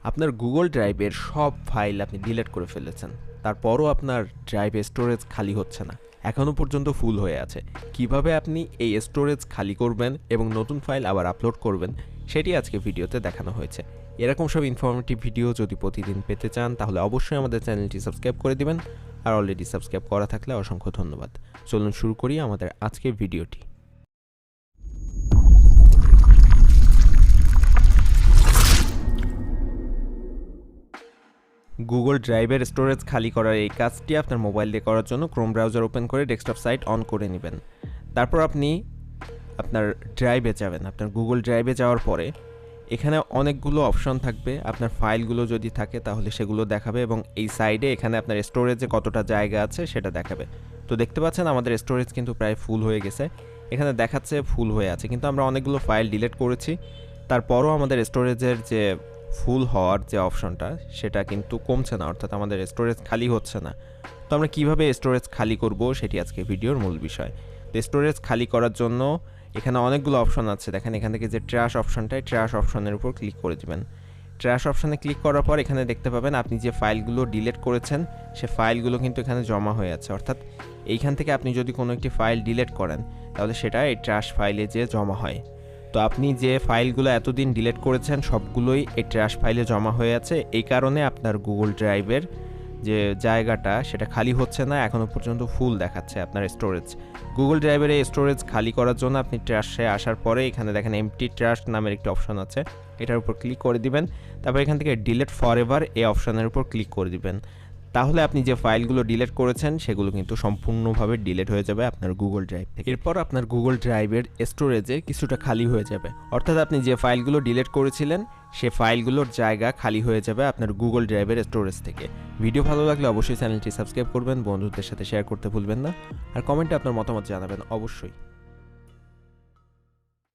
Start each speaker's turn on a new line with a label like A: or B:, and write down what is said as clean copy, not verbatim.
A: আপনার গুগল ড্রাইভের সব ফাইল আপনি ডিলিট করে ফেলেছেন, তারপরও আপনার ড্রাইভে স্টোরেজ খালি হচ্ছে না, এখনও পর্যন্ত ফুল হয়ে আছে। কিভাবে আপনি এই স্টোরেজ খালি করবেন এবং নতুন ফাইল আবার আপলোড করবেন সেটি আজকে ভিডিওতে দেখানো হয়েছে। এরকম সব ইনফরমেটিভ ভিডিও যদি প্রতিদিন পেতে চান তাহলে অবশ্যই আমাদের চ্যানেলটি সাবস্ক্রাইব করে দিবেন, আর অলরেডি সাবস্ক্রাইব করা থাকলে অসংখ্য ধন্যবাদ। চলুন শুরু করি আমাদের আজকের ভিডিওটি। গুগল ড্রাইভের স্টোরেজ খালি করার এই কাজটি আপনার মোবাইল দিয়ে করার জন্য ক্রোম ব্রাউজার ওপেন করে ডেস্কটপ সাইট অন করে নেবেন। তারপর আপনি আপনার ড্রাইভে যাবেন। আপনার গুগল ড্রাইভে যাওয়ার পরে এখানে অনেকগুলো অপশন থাকবে। আপনার ফাইলগুলো যদি থাকে তাহলে সেগুলো দেখাবে এবং এই সাইডে এখানে আপনার স্টোরেজে কতটা জায়গা আছে সেটা দেখাবে। তো দেখতে পাচ্ছেন আমাদের স্টোরেজ কিন্তু প্রায় ফুল হয়ে গেছে। এখানে দেখাচ্ছে ফুল হয়ে আছে, কিন্তু আমরা অনেকগুলো ফাইল ডিলিট করেছি। তারপরও আমাদের স্টোরেজের যে ফুল হওয়ার যে অপশনটা সেটা কিন্তু কমছে না, অর্থাৎ আমাদের স্টোরেজ খালি হচ্ছে না। তো আমরা কীভাবে স্টোরেজ খালি করব সেটি আজকে ভিডিওর মূল বিষয়। তো স্টোরেজ খালি করার জন্য এখানে অনেকগুলো অপশন আছে। দেখেন এখান থেকে যে ট্র্যাশ অপশনটায়, ট্র্যাশ অপশনের উপর ক্লিক করে দিবেন। ট্র্যাশ অপশনে ক্লিক করার পর এখানে দেখতে পাবেন আপনি যে ফাইলগুলো ডিলিট করেছেন সে ফাইলগুলো কিন্তু এখানে জমা হয়ে আছে। অর্থাৎ এইখান থেকে আপনি যদি কোনো একটি ফাইল ডিলিট করেন তাহলে সেটা এই ট্র্যাশ ফাইলে যে জমা হয়। তো আপনি যে ফাইলগুলো এতদিন ডিলিট করেছেন সবগুলোই এই ট্র্যাশ ফাইলে জমা হয়ে আছে। এই কারণে আপনার গুগল ড্রাইভের যে জায়গাটা সেটা খালি হচ্ছে না, এখনও পর্যন্ত ফুল দেখাচ্ছে আপনার স্টোরেজ। গুগল ড্রাইভের এই স্টোরেজ খালি করার জন্য আপনি ট্র্যাশে আসার পরে এখানে দেখেন এমটি ট্র্যাশ নামের একটি অপশন আছে, এটার উপর ক্লিক করে দিবেন। তারপর এখান থেকে ডিলিট ফরএভার এই অপশনের উপর ক্লিক করে দিবেন। তাহলে আপনি যে ফাইলগুলো ডিলিট করেছেন সেগুলো কিন্তু সম্পূর্ণভাবে ডিলিট হয়ে যাবে আপনার গুগল ড্রাইভ থেকে। এরপর আপনার গুগল ড্রাইভের স্টোরেজে কিছুটা খালি হয়ে যাবে, অর্থাৎ আপনি যে ফাইলগুলো ডিলিট করেছিলেন সে ফাইলগুলোর জায়গা খালি হয়ে যাবে আপনার গুগল ড্রাইভের স্টোরেজ থেকে। ভিডিও ভালো লাগলে অবশ্যই চ্যানেলটি সাবস্ক্রাইব করবেন, বন্ধুদের সাথে শেয়ার করতে ভুলবেন না, আর কমেন্টে আপনার মতামত জানাবেন অবশ্যই।